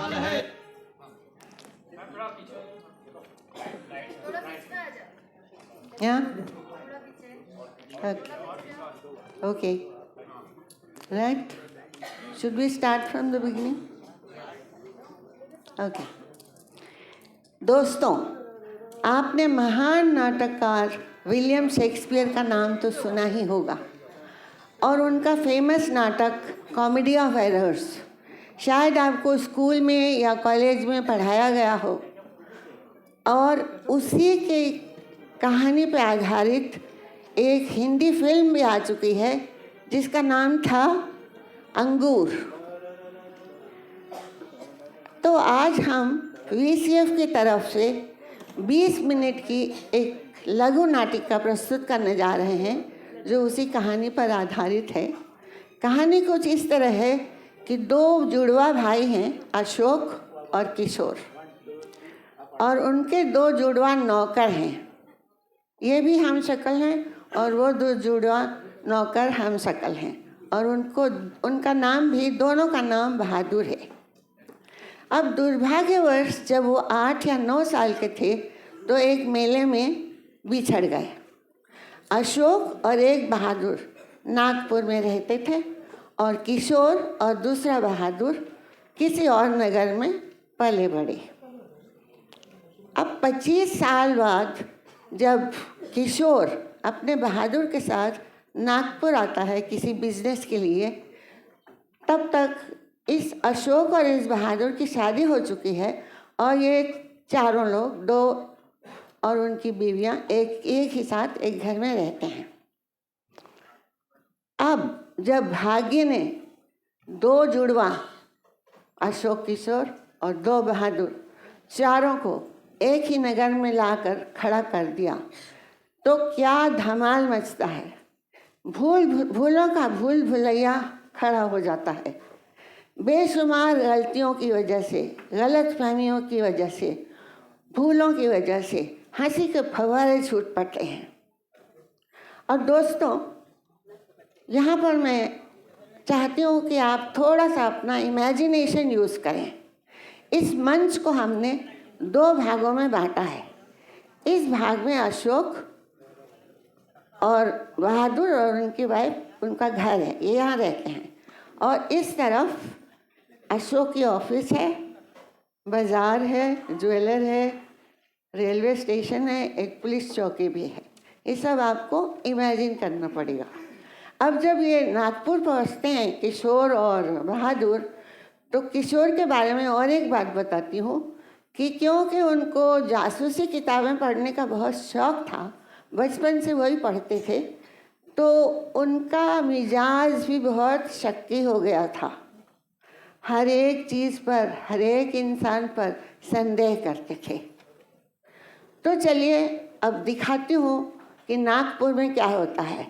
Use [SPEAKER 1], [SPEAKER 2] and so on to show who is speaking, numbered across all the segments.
[SPEAKER 1] समान है।
[SPEAKER 2] Yeah? Okay. Right? Should we start from the beginning? Okay. दोस्तों, आपने महान नाटककार विलियम शेक्सपियर का नाम तो सुना ही होगा और उनका फेमस नाटक कॉमेडी ऑफ एरर्स शायद आपको स्कूल में या कॉलेज में पढ़ाया गया हो और उसी के कहानी पर आधारित एक हिंदी फिल्म भी आ चुकी है जिसका नाम था अंगूर। तो आज हम VCF की तरफ से 20 मिनट की एक लघु नाटिका प्रस्तुत करने जा रहे हैं जो उसी कहानी पर आधारित है। कहानी कुछ इस तरह है कि दो जुड़वा भाई हैं, अशोक और किशोर, और उनके दो जुड़वा नौकर हैं। ये भी हम शक्ल हैं और वो दो जुड़वा नौकर हम शक्ल हैं और उनका नाम भी, दोनों का नाम बहादुर है। अब दुर्भाग्यवश जब वो 8 या 9 साल के थे तो एक मेले में बिछड़ गए। अशोक और एक बहादुर नागपुर में रहते थे और किशोर और दूसरा बहादुर किसी और नगर में पले बढ़े। अब 25 साल बाद जब किशोर अपने बहादुर के साथ नागपुर आता है किसी बिजनेस के लिए, तब तक इस अशोक और इस बहादुर की शादी हो चुकी है और ये चारों लोग, दो और उनकी बीवियां एक ही साथ एक घर में रहते हैं। अब जब भाग्य ने दो जुड़वा अशोक, किशोर और दो बहादुर चारों को एक ही नगर में लाकर खड़ा कर दिया तो क्या धमाल मचता है। भूलों का भूल भुलैया खड़ा हो जाता है। बेशुमार गलतियों की वजह से, गलतफहमियों की वजह से, भूलों की वजह से हंसी के फव्वारे छूट पड़ते हैं। और दोस्तों, यहाँ पर मैं चाहती हूँ कि आप थोड़ा सा अपना इमेजिनेशन यूज़ करें। इस मंच को हमने 2 भागों में बांटा है। इस भाग में अशोक और बहादुर और उनकी वाइफ, उनका घर है, ये यहाँ रहते हैं, और इस तरफ अशोक की ऑफिस है, बाज़ार है, ज्वेलर है, रेलवे स्टेशन है, एक पुलिस चौकी भी है। ये सब आपको इमेजिन करना पड़ेगा। अब जब ये नागपुर पहुँचते हैं किशोर और बहादुर, तो किशोर के बारे में और एक बात बताती हूँ कि क्योंकि उनको जासूसी किताबें पढ़ने का बहुत शौक़ था, बचपन से वही पढ़ते थे, तो उनका मिजाज भी बहुत शक्की हो गया था। हर एक चीज़ पर, हर एक इंसान पर संदेह करते थे। तो चलिए अब दिखाती हूँ कि नागपुर में क्या होता है।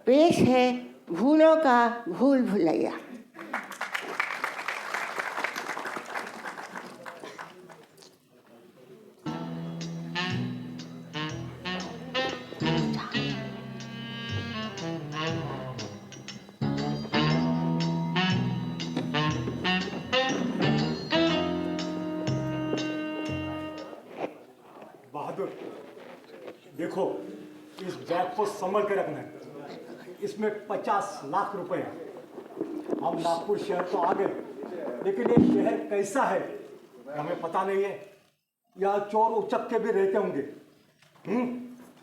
[SPEAKER 2] पेश है भूलों का भूल भुलैया।
[SPEAKER 3] बहादुर, देखो इस बैग को संभल के रखना है। इसमें 50 लाख रुपए हैं। हम नागपुर शहर तो आ गए, लेकिन ये शहर कैसा है हमें पता नहीं है। यहाँ चोर उचक्के भी रहते होंगे।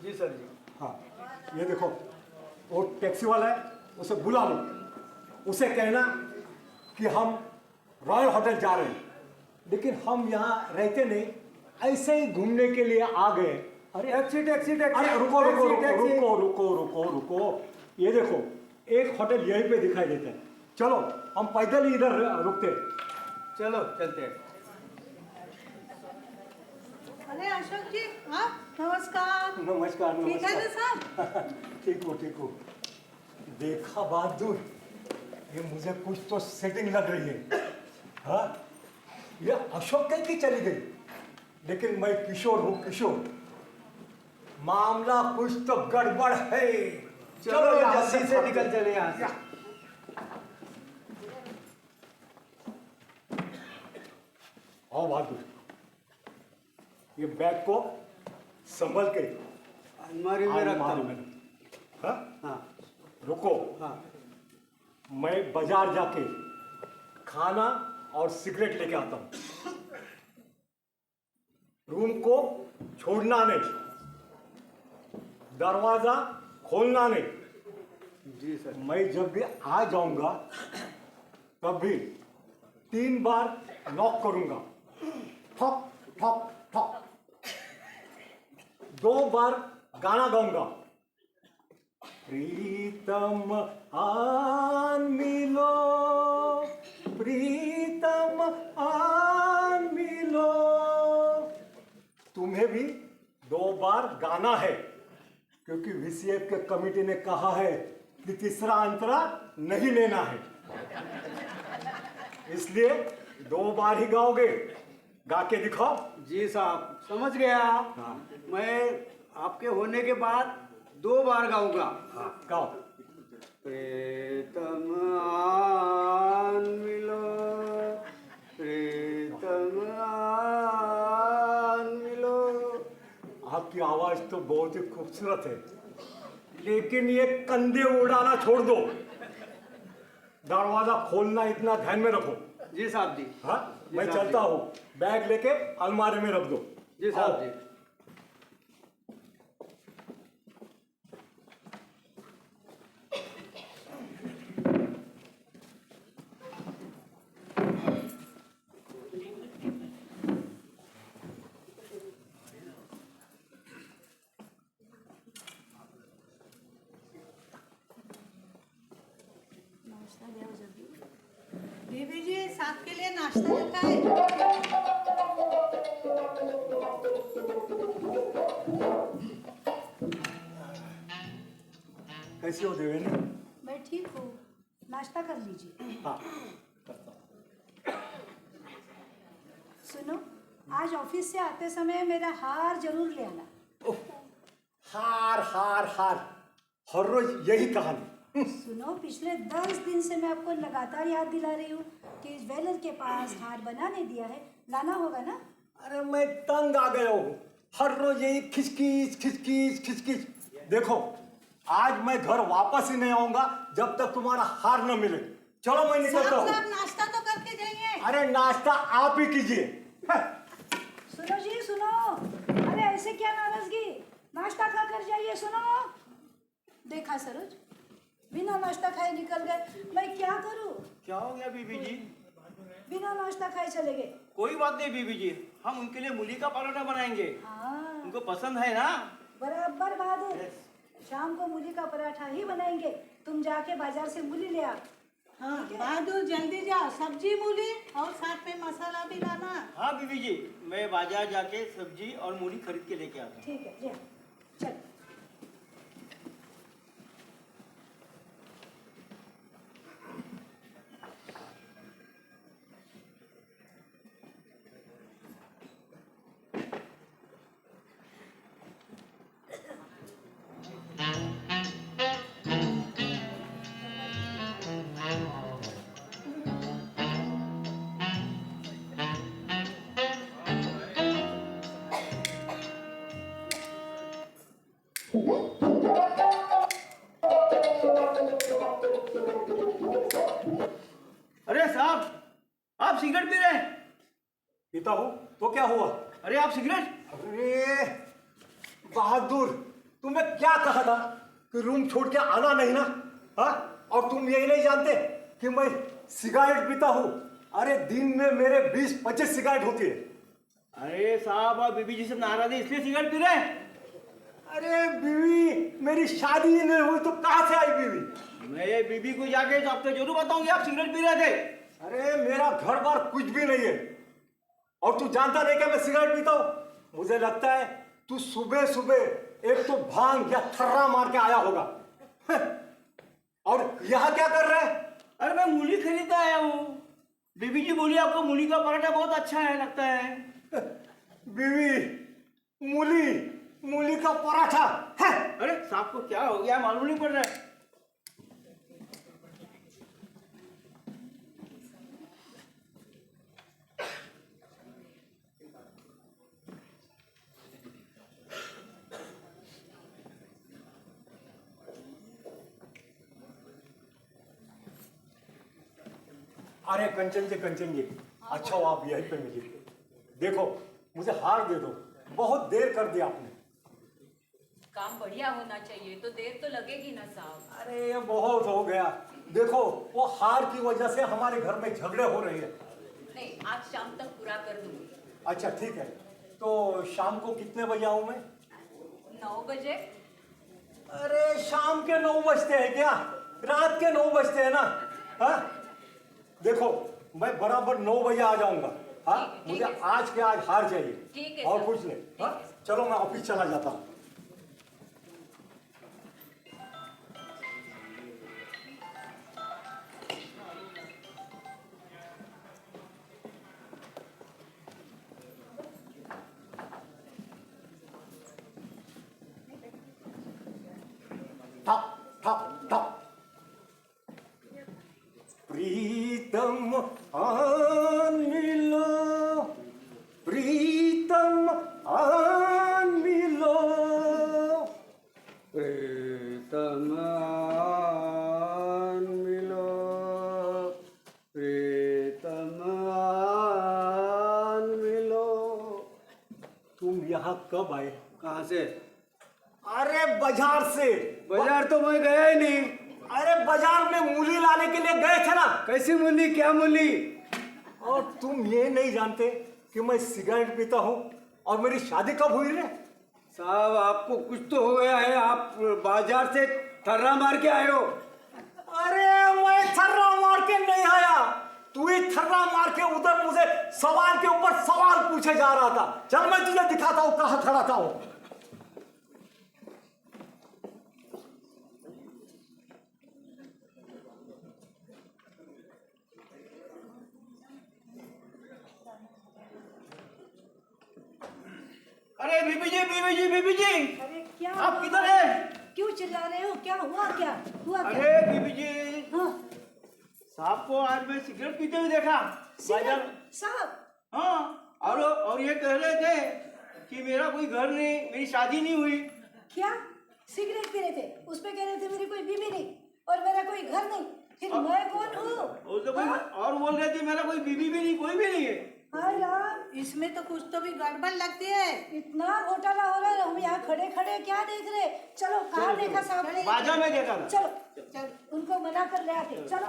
[SPEAKER 4] जी सर जी।
[SPEAKER 3] हाँ, ये देखो वो टैक्सी वाला है, उसे बुला लो। उसे कहना कि हम रॉयल होटल जा रहे हैं, लेकिन हम यहाँ रहते नहीं, ऐसे ही घूमने के लिए आ गए। अरे
[SPEAKER 4] टैक्सी टैक्सी टैक्सी।
[SPEAKER 3] अरे रुको रुको रुको
[SPEAKER 4] टैक्सी।
[SPEAKER 3] रुको रुको रुको रुको, ये देखो एक होटल यहीं पे दिखाई देता है। चलो हम पैदल ही इधर रुकते हैं।
[SPEAKER 4] चलो चलते हैं।
[SPEAKER 5] अरे अशोक जी, आप नमस्कार।
[SPEAKER 3] नमस्कार
[SPEAKER 5] ठीक है ना
[SPEAKER 3] नमस्कार।
[SPEAKER 5] साहब?
[SPEAKER 3] ठीक हो। देखा बहादुर, ये मुझे कुछ तो सेटिंग लग रही है। हाँ, ये अशोक कैसी चली गई, लेकिन मैं किशोर हूँ, किशोर। मामला कुछ तो गड़बड़ है।
[SPEAKER 4] चलो जल्दी से निकल चले यहाँ से।
[SPEAKER 3] आओ बहादुर, ये बैग को संभल के
[SPEAKER 4] अलमारी में रखता
[SPEAKER 3] अलमारी
[SPEAKER 4] हूँ।
[SPEAKER 3] में। हाँ
[SPEAKER 4] हाँ
[SPEAKER 3] रुको,
[SPEAKER 4] हाँ
[SPEAKER 3] मैं बाजार जाके खाना और सिगरेट लेके आता हूँ। रूम को छोड़ना नहीं, दरवाजा खोलना नहीं।
[SPEAKER 4] जी सर।
[SPEAKER 3] मैं जब भी आ जाऊंगा तब भी 3 बार नॉक करूंगा, ठक ठक ठक। 2 बार गाना गाऊंगा, प्रीतम आन मिलो, प्रीतम आन मिलो। तुम्हें भी 2 बार गाना है, क्योंकि वीसीएफ के कमेटी ने कहा है कि तीसरा अंतरा नहीं लेना है, इसलिए 2 बार ही गाओगे। गा के दिखाओ।
[SPEAKER 4] जी साहब समझ गया।
[SPEAKER 3] हाँ।
[SPEAKER 4] मैं आपके होने के बाद 2 बार गाऊंगा।
[SPEAKER 3] हाँ गाओ।
[SPEAKER 4] प्रीतम आन मिलो, प्रीतम आन मिलो।
[SPEAKER 3] आपकी आवाज तो बहुत ही खूबसूरत है, लेकिन ये कंधे उड़ाना छोड़ दो। दरवाजा खोलना इतना ध्यान में रखो।
[SPEAKER 4] जी साहब जी।
[SPEAKER 3] हाँ
[SPEAKER 4] जी
[SPEAKER 3] मैं
[SPEAKER 4] साहब
[SPEAKER 3] चलता
[SPEAKER 4] जी।
[SPEAKER 3] हूँ, बैग लेके अलमारी में रख दो।
[SPEAKER 4] जी साहब
[SPEAKER 3] आओ।
[SPEAKER 4] जी।
[SPEAKER 5] बीबी जी साहब के लिए नाश्ता रखा है।
[SPEAKER 3] कैसी हो देवेंद्र?
[SPEAKER 1] मैं ठीक हूँ, नाश्ता कर लीजिए।
[SPEAKER 3] हाँ
[SPEAKER 1] सुनो, आज ऑफिस से आते समय मेरा हार जरूर ले आना।
[SPEAKER 3] हार हार हार, हर रोज यही कहानी।
[SPEAKER 1] सुनो, पिछले 10 दिन से मैं आपको लगातार याद दिला रही हूँ कि ज्वेलर के पास हार बनाने दिया है, लाना होगा ना।
[SPEAKER 3] अरे मैं तंग आ गया हूँ, हर रोज यही खिचखिच खिचखिच खिचखिच। देखो आज मैं घर वापस ही नहीं आऊंगा जब तक तुम्हारा हार न मिले। चलो मैं निकलता
[SPEAKER 5] साहब
[SPEAKER 3] हूँ।
[SPEAKER 5] साहब नाश्ता तो करके जाइए।
[SPEAKER 3] अरे नाश्ता आप ही कीजिए। हाँ।
[SPEAKER 1] सुनो जी सुनो, अरे ऐसे क्या नाराजगी, नाश्ता खा कर जाइए। सुनो, देखा सरोज, बिना नाश्ता खाए निकल गए, मैं क्या करूँ।
[SPEAKER 4] क्या हो गया बीबी जी?
[SPEAKER 1] बिना नाश्ता खाए चले गए।
[SPEAKER 4] कोई बात नहीं बीबी जी, हम उनके लिए मूली का पराठा बनाएंगे।
[SPEAKER 1] हाँ
[SPEAKER 4] उनको पसंद है ना?
[SPEAKER 1] बराबर बहादुर, शाम को मूली का पराठा ही बनाएंगे। तुम जाके बाजार से मूली ले आओ।
[SPEAKER 5] हाँ बहादुर जल्दी जाओ, सब्जी मूली और साथ में मसाला भी लाना।
[SPEAKER 4] हाँ बीबी जी, मैं बाजार जाके सब्जी और मूली खरीद के लेके आता हूँ।
[SPEAKER 1] ठीक है, जी चल।
[SPEAKER 4] अरे साहब, आप सिगरेट पी रहे हैं?
[SPEAKER 3] पीता हूँ तो क्या हुआ?
[SPEAKER 4] अरे आप सिगरेट?
[SPEAKER 3] अरे बहादुर, तुम्हें क्या कहा था कि रूम छोड़ के आना नहीं ना? हाँ, और तुम यही नहीं जानते कि मैं सिगरेट पीता हूँ? अरे दिन में मेरे 20-25 सिगरेट होती है।
[SPEAKER 4] अरे साहब, आप बीबी जी से नाराज है इसलिए सिगरेट पी रहे हैं?
[SPEAKER 3] अरे बीवी, मेरी शादी ही नहीं हुई तो कहाँ से आई बीवी?
[SPEAKER 4] मैं बीबी को जाके तो आपको जरूर बताऊंगी आप सिगरेट पी रहे थे।
[SPEAKER 3] अरे मेरा घर बार कुछ भी नहीं है, और तू जानता नहीं क्या मैं सिगरेट पीता हूँ? मुझे लगता है तू सुबह सुबह एक तो भांग या थर्रा मार के आया होगा। और यहाँ क्या कर रहे हैं?
[SPEAKER 4] अरे मैं मूली खरीदने आया हूँ। बीबी जी बोली आपको मूली का पराठा बहुत अच्छा है लगता है।
[SPEAKER 3] बीवी, मूली का पराठा है?
[SPEAKER 4] अरे साहब को क्या हो गया मालूम नहीं पड़ रहा है।
[SPEAKER 3] अरे कंचन जी, अच्छा हो आप यहीं पे मिली। देखो मुझे हार दे दो, बहुत देर कर दिया आपने।
[SPEAKER 6] काम बढ़िया होना चाहिए तो देर तो लगेगी ना साहब।
[SPEAKER 3] अरे ये बहुत हो गया। देखो वो हार की वजह से हमारे घर में झगड़े हो रहे हैं।
[SPEAKER 6] नहीं, आज शाम तक पूरा कर दूंगी।
[SPEAKER 3] अच्छा ठीक है, तो शाम को कितने बजे आऊं मैं?
[SPEAKER 6] 9 बजे।
[SPEAKER 3] अरे शाम के 9 बजते हैं क्या? रात के 9 बजते हैं ना। हाँ देखो मैं बराबर 9 बजे आ जाऊंगा। हाँ
[SPEAKER 6] ठीक
[SPEAKER 3] मुझे
[SPEAKER 6] है।
[SPEAKER 3] आज के आज हार चाहिए।
[SPEAKER 6] ठीक है
[SPEAKER 3] और
[SPEAKER 6] सर।
[SPEAKER 3] कुछ नहीं। हाँ चलो मैं ऑफिस चला जाता हूँ। ठप ठप ठप। प्रीतम आन मिलो, प्रीतम आन मिलो,
[SPEAKER 7] प्रीतम आन मिलो, प्रीतम आन मिलो।
[SPEAKER 3] तुम यहाँ कब आए?
[SPEAKER 7] कहाँ से?
[SPEAKER 3] अरे बाजार से।
[SPEAKER 7] बाजार तो मैं गया ही नहीं।
[SPEAKER 3] अरे बाजार में मूली लाने के लिए गए थे ना।
[SPEAKER 7] कैसी मूली, क्या मूली?
[SPEAKER 3] और तुम ये नहीं जानते कि मैं सिगरेट पीता हूँ और मेरी शादी कब हुई रे?
[SPEAKER 7] साहब आपको कुछ तो हो गया है, आप बाजार से थर्रा मार के आए हो।
[SPEAKER 3] अरे मैं थर्रा मार के नहीं आया, तू ही थर्रा मार के उधर मुझे सवाल के ऊपर सवाल पूछे जा रहा था। चल मैं तुझे दिखाता हूँ कहाँ खड़ा था वो।
[SPEAKER 4] अरे बीबी जी
[SPEAKER 1] अरे क्या
[SPEAKER 4] आप किधर है?
[SPEAKER 1] क्यों चिल्ला रहे हो? क्या हुआ? क्या हुआ? क्या?
[SPEAKER 4] अरे बीबी जी,
[SPEAKER 1] हाँ
[SPEAKER 4] साहब को आज मैं सिगरेट पीते हुए देखा बाजार।
[SPEAKER 1] सिगरेट साहब?
[SPEAKER 4] हाँ, और ये कह रहे थे कि मेरा कोई घर नहीं, मेरी शादी नहीं हुई।
[SPEAKER 1] क्या सिगरेट पी रहे थे? उस पे कह रहे थे मेरी कोई बीवी नहीं और मेरा कोई घर नहीं। फिर मैं कौन हूँ?
[SPEAKER 4] और तो कोई और बोल रहे थे मेरा कोई बीवी भी नहीं, कोई भी नहीं है।
[SPEAKER 1] हाय राम,
[SPEAKER 5] इसमें तो कुछ तो भी गड़बड़ लगती है।
[SPEAKER 1] इतना घोटाला हो रहा है, हम यहाँ खड़े खड़े क्या देख रहे? चलो कहाँ देखा साहब ने?
[SPEAKER 4] बाजार में देखा था।
[SPEAKER 1] चलो चल उनको मना कर ले आते। चलो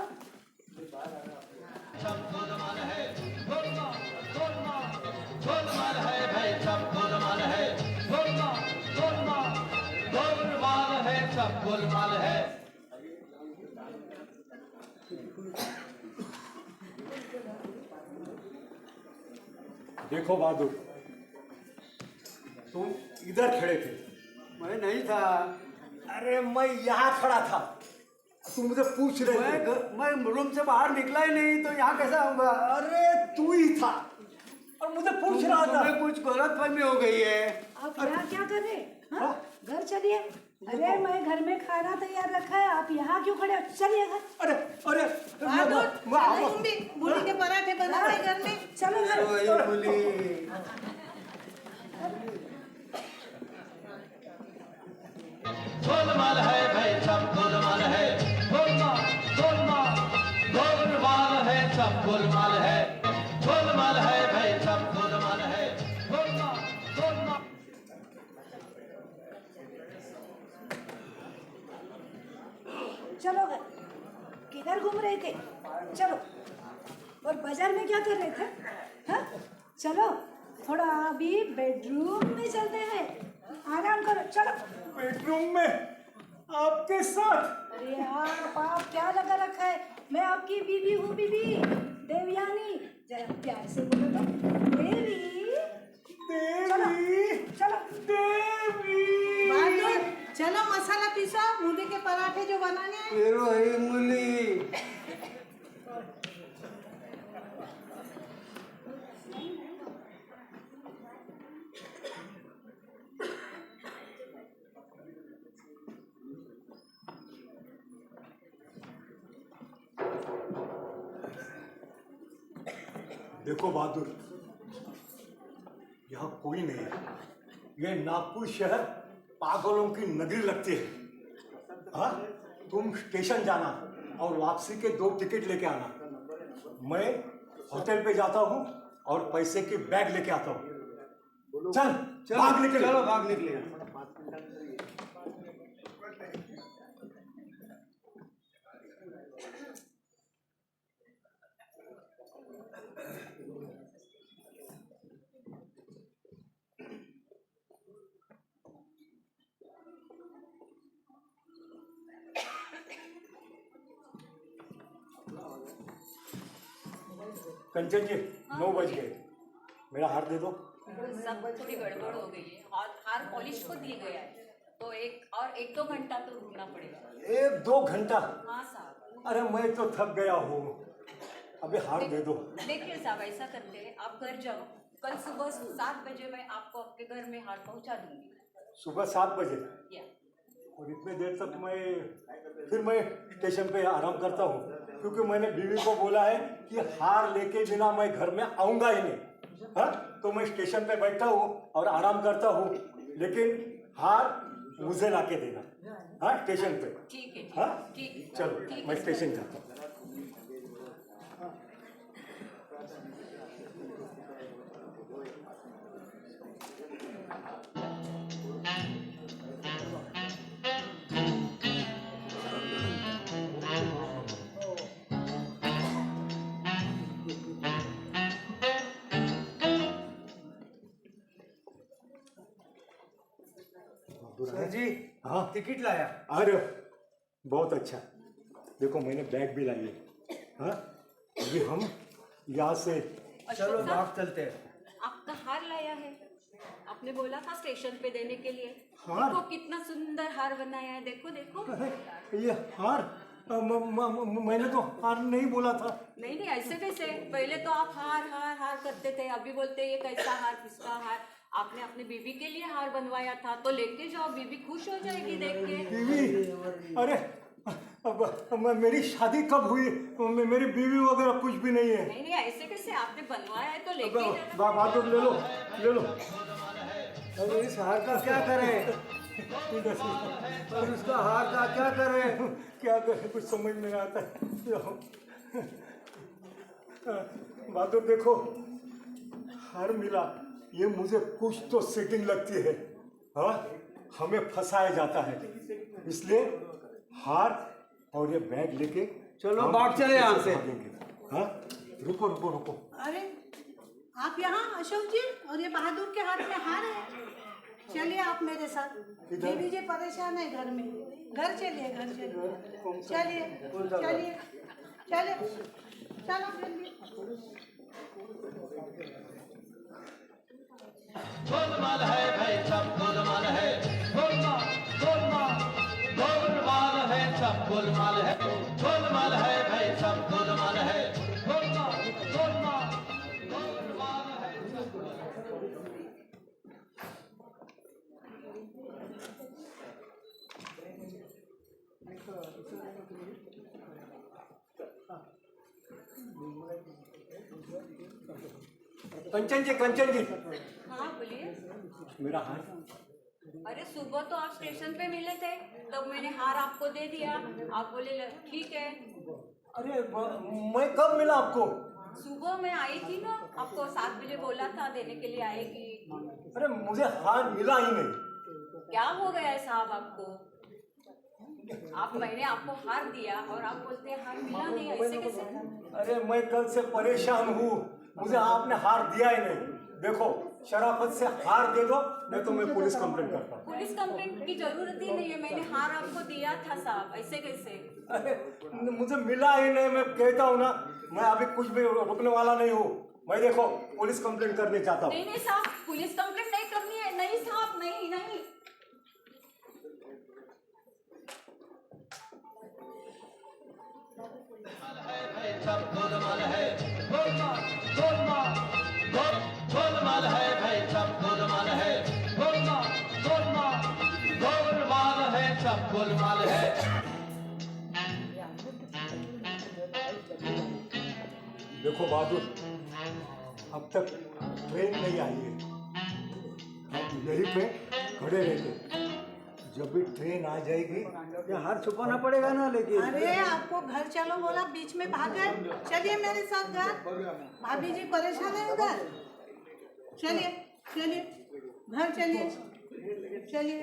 [SPEAKER 3] देखो बहादुर, तुम इधर खड़े थे।
[SPEAKER 7] मैं नहीं था।
[SPEAKER 3] अरे मैं यहाँ खड़ा था, तुम मुझे पूछ रहे थे।
[SPEAKER 7] मैं रूम से बाहर निकला ही नहीं, तो यहाँ कैसा आऊंगा?
[SPEAKER 3] अरे तू ही था और मुझे पूछ रहा था।
[SPEAKER 7] तुम्हें कुछ गलतफहमी हो गई है।
[SPEAKER 1] आप यहाँ क्या कर रहे? हाँ घर चलिए। अरे मैं घर में खाना तैयार रखा है, आप यहाँ क्यों खड़े हो? चलिए घर।
[SPEAKER 3] अरे अरे
[SPEAKER 5] बहादुर,
[SPEAKER 3] मैं
[SPEAKER 5] चलो तुम भी मूली के पराठे बना रहे घर में।
[SPEAKER 1] चलो घर।
[SPEAKER 7] वही मूली।
[SPEAKER 8] गोलमाल है भाई सब गोलमाल है, गोलमाल गोलमाल गोलमाल है सब गोलमाल है, गोलमाल है भाई सब गोलमाल है, गोलमाल गोलमाल।
[SPEAKER 1] चलो घर। किधर घूम रहे थे? चलो। और बाजार में क्या कर रहे थे? हाँ चलो थोड़ा अभी बेडरूम में चलते हैं, आराम करो। चलो
[SPEAKER 3] बेडरूम में आपके साथ?
[SPEAKER 1] अरे आप क्या लगा रखा है? मैं आपकी बीवी हूँ, बीवी देवयानी। जरा प्यार से बोलो तो। देवी
[SPEAKER 3] देवी
[SPEAKER 1] चलो।
[SPEAKER 3] देवी।
[SPEAKER 5] बहादुर, चलो मसाला पीसो, मूली के पराठे जो बनाने हैं।
[SPEAKER 7] फिर वही मूली।
[SPEAKER 3] देखो बहादुर, यहाँ कोई नहीं है। ये नागपुर शहर पागलों की नगरी लगती है। हाँ तुम स्टेशन जाना और वापसी के 2 टिकट लेके आना। मैं होटल पे जाता हूँ और पैसे की बैग लेके आता हूँ। चल भाग निकल।
[SPEAKER 7] चलो भाग निकले।
[SPEAKER 3] कंचन जी 9 बज गए, मेरा हार दे दो।
[SPEAKER 6] सब थोड़ी गड़बड़ हो गई है। हार पॉलिश को दी गया है, तो एक दो घंटा तो रुकना पड़ेगा।
[SPEAKER 3] 1-2 घंटा?
[SPEAKER 6] हाँ साहब।
[SPEAKER 3] अरे मैं तो थक गया हूँ, अभी हार दे दो।
[SPEAKER 6] देखिए साहब, ऐसा करते हैं, आप घर जाओ, कल सुबह 7 बजे मैं आपको आपके घर में हार पहुंचा दूंगी।
[SPEAKER 3] सुबह 7 बजे?
[SPEAKER 6] या
[SPEAKER 3] और इतने देर तक मैं स्टेशन पे आराम करता हूँ, क्योंकि मैंने बीवी को बोला है कि हार लेके बिना मैं घर में आऊँगा ही नहीं। हाँ, तो मैं स्टेशन पे बैठा हूँ और आराम करता हूँ, लेकिन हार मुझे ला के देना। हाँ, स्टेशन पे।
[SPEAKER 6] ठीक है।
[SPEAKER 3] हाँ
[SPEAKER 6] ठीक है,
[SPEAKER 3] चलो,
[SPEAKER 6] ठीक
[SPEAKER 3] मैं
[SPEAKER 6] है।
[SPEAKER 3] स्टेशन जाता हूँ।
[SPEAKER 7] सर जी,
[SPEAKER 3] हाँ
[SPEAKER 7] टिकट लाया।
[SPEAKER 3] अरे बहुत अच्छा, देखो मैंने बैग भी लाई है। हाँ, अभी हम यहाँ से
[SPEAKER 7] चलो
[SPEAKER 6] अशोक साहब,
[SPEAKER 7] भाग चलते हैं।
[SPEAKER 6] आपका हार लाया है, आपने बोला था स्टेशन पे देने के लिए।
[SPEAKER 3] हार?
[SPEAKER 6] देखो कितना सुंदर हार बनाया है, देखो देखो।
[SPEAKER 3] ये हार मैंने तो हार नहीं बोला था।
[SPEAKER 6] नहीं नहीं, ऐसे कैसे? पहले तो आप हार हार हार करते थे, अभी बोलते ये कैसा हार, किसका हार? आपने अपने बीवी के लिए हार बनवाया था, तो लेके जाओ, बीवी खुश हो जाएगी देख के।
[SPEAKER 3] बीवी? अरे अब मेरी शादी कब हुई? मेरी बीवी वगैरह कुछ भी नहीं है।
[SPEAKER 6] नहीं नहीं, ऐसे कैसे? आपने बनवाया है तो लेके जाना।
[SPEAKER 3] बात ले लो, ले लो।
[SPEAKER 7] अरे इस हार का क्या करें? और उसका हार का क्या करें?
[SPEAKER 3] क्या करें, कुछ समझ नहीं आता। बहादुर देखो, हार मिला, ये मुझे कुछ तो सेटिंग लगती है। हाँ, हमें फंसाया जाता है, इसलिए हार और ये बैग लेके
[SPEAKER 7] चलो
[SPEAKER 3] हम
[SPEAKER 7] भाग चले यहाँ से।
[SPEAKER 3] भागेंगे। हाँ, रुको रुको रुको।
[SPEAKER 5] अरे आप यहाँ अशोक जी, और ये बहादुर के हाथ में हार है। चलिए आप मेरे साथ, बीवी जी परेशान है घर में। घर चलिए, घर चलिए, चलिए चलिए चलिए, चलो जल्दी।
[SPEAKER 8] गोलमाल है भाई सब गोलमाल है, गोलमाल गोलमाल गोलमाल है सब गोलमाल है, गोलमाल है भाई सब गोलमाल है, गोलमाल गोलमाल गोलमाल है सब गोलमाल।
[SPEAKER 3] कंचन जी, कंचन जी,
[SPEAKER 6] हाँ बोलिए।
[SPEAKER 3] मेरा हार।
[SPEAKER 6] अरे सुबह तो आप स्टेशन पे मिले थे, तब मैंने हार आपको दे दिया, आप बोले ठीक है।
[SPEAKER 3] अरे मैं कब मिला आपको?
[SPEAKER 6] सुबह मैं आई थी ना, आपको 7 बजे बोला था देने के लिए आएगी।
[SPEAKER 3] अरे मुझे हार मिला ही नहीं।
[SPEAKER 6] क्या हो गया है साहब आपको? मैंने आपको हार दिया और आप बोलते हैं हार मिला नहीं, ऐसे कैसे?
[SPEAKER 3] अरे मैं कल से परेशान हूँ, मुझे आपने हार दिया ही नहीं। देखो, शराफत से हार दे दो, नहीं तो मैं पुलिस कंप्लेंट करता हूँ।
[SPEAKER 6] पुलिस कंप्लेंट की जरूरत ही नहीं है, मैंने हार आपको दिया था साहब, ऐसे कैसे?
[SPEAKER 3] अरे मुझे मिला ही नहीं, मैं कहता हूँ ना, मैं अभी कुछ भी रुकने वाला नहीं हूँ। मैं देखो पुलिस कंप्लेंट करने चाहता हूँ।
[SPEAKER 6] नहीं नहीं साहब, पुलिस कंप्लेंट नहीं करनी है। नहीं साहब, नहीं नहीं।
[SPEAKER 8] सब गोलमाल है, गोलमाल गोलमाल गोलमाल है भाई सब गोलमाल है, गोलमाल गोलमाल गोलमाल है सब गोलमाल है।
[SPEAKER 3] देखो बहादुर, अब तक ट्रेन नहीं आई है, हम यहीं पे खड़े रहते, जब भी ट्रेन आ जाएगी
[SPEAKER 7] ये हार छुपाना पड़ेगा ना लेकिन।
[SPEAKER 5] अरे आपको घर चलो बोला, बीच में भाग गए। चलिए मेरे साथ घर, भाभी जी परेशान है उधर। चलिए चलिए घर चलिए चलिए।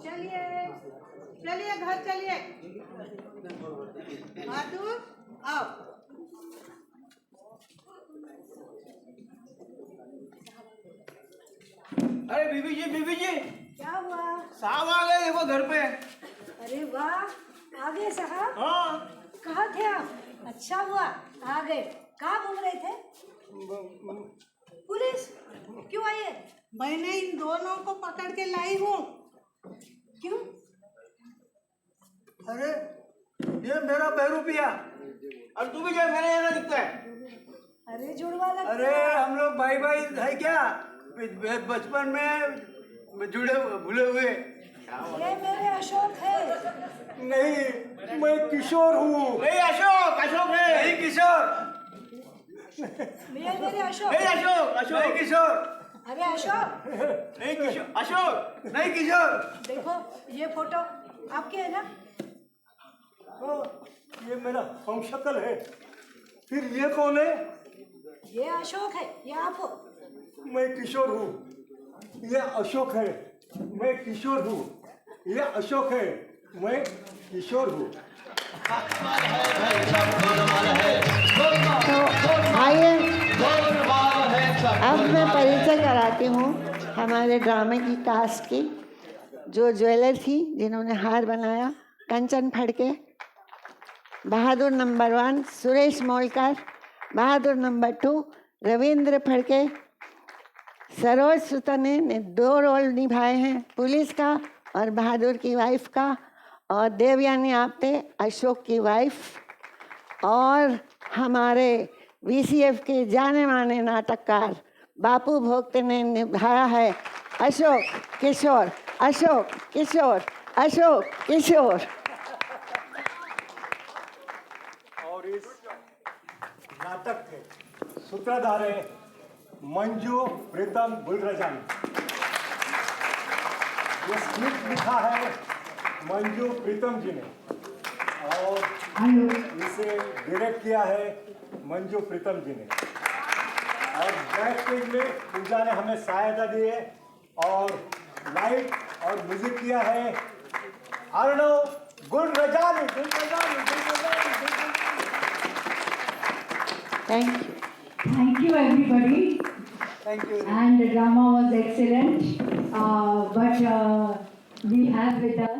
[SPEAKER 5] चलिए चलिए घर चलिए। बहादुर आओ।
[SPEAKER 4] अरे बीबी जी
[SPEAKER 1] क्या हुआ?
[SPEAKER 4] साहब आ गए देखो घर पे।
[SPEAKER 1] अरे वाह, आ गए साहब।
[SPEAKER 4] हाँ
[SPEAKER 1] कहाँ थे आप? अच्छा हुआ आ गए। कहाँ घूम रहे थे? पुलिस क्यों आई है?
[SPEAKER 5] मैंने इन दोनों को पकड़ के लाई हूँ।
[SPEAKER 1] क्यों?
[SPEAKER 7] अरे ये मेरा बहरूपिया।
[SPEAKER 4] और तू भी जो मेरे यहाँ दिखता है।
[SPEAKER 1] अरे जुड़वा लगता
[SPEAKER 7] अरे
[SPEAKER 1] है।
[SPEAKER 7] हम लोग भाई भाई है क्या, बचपन में जुड़े भूले हुए।
[SPEAKER 1] ये मेरे अशोक है।
[SPEAKER 3] नहीं, मैं किशोर हूँ।
[SPEAKER 4] नहीं अशोक है।
[SPEAKER 7] नहीं किशोर,
[SPEAKER 1] ये मेरे अशोक।
[SPEAKER 4] नहीं अशोक
[SPEAKER 7] नहीं किशोर,
[SPEAKER 1] अरे अशोक,
[SPEAKER 4] नहीं किशोर अशोक।
[SPEAKER 7] नहीं किशोर।
[SPEAKER 1] देखो ये फोटो आपके है ना?
[SPEAKER 3] हाँ, ये मेरा हमशक्ल है। फिर ये कौन है?
[SPEAKER 1] ये अशोक है, ये आप हो।
[SPEAKER 3] मैं किशोर हूँ। ये अशोक है, मैं किशोर हूँ। ये अशोक है, मैं किशोर हूँ।
[SPEAKER 2] तो आइए अब मैं परिचय कराती हूँ हमारे ड्रामे की कास्ट की। जो ज्वेलर थी जिन्होंने हार बनाया, कंचन फड़के। बहादुर नंबर 1 सुरेश मोलकर। बहादुर नंबर 2 रविंद्र फड़के। सरोज सुतने ने 2 रोल निभाए हैं, पुलिस का और बहादुर की वाइफ का। और देवयानी आप्टे अशोक की वाइफ। और हमारे VCF के जाने माने नाटककार बापू भोगते ने निभाया है अशोक किशोर, अशोक किशोर, अशोक किशोर।
[SPEAKER 3] और इस नाटक के सूत्रधार है मंजू प्रीतम गुलरजानी। ये स्क्रिप्ट लिखा है मंजू प्रीतम जी ने और इसे डायरेक्ट किया है मंजू प्रीतम जी ने। और बैक स्टेज में पूजा ने हमें सहायता दी है और लाइट और म्यूजिक किया है Arnav Gulrajani.
[SPEAKER 2] Thank you.
[SPEAKER 9] Thank you, everybody.
[SPEAKER 7] Thank you.
[SPEAKER 9] And the drama was excellent. But we have with us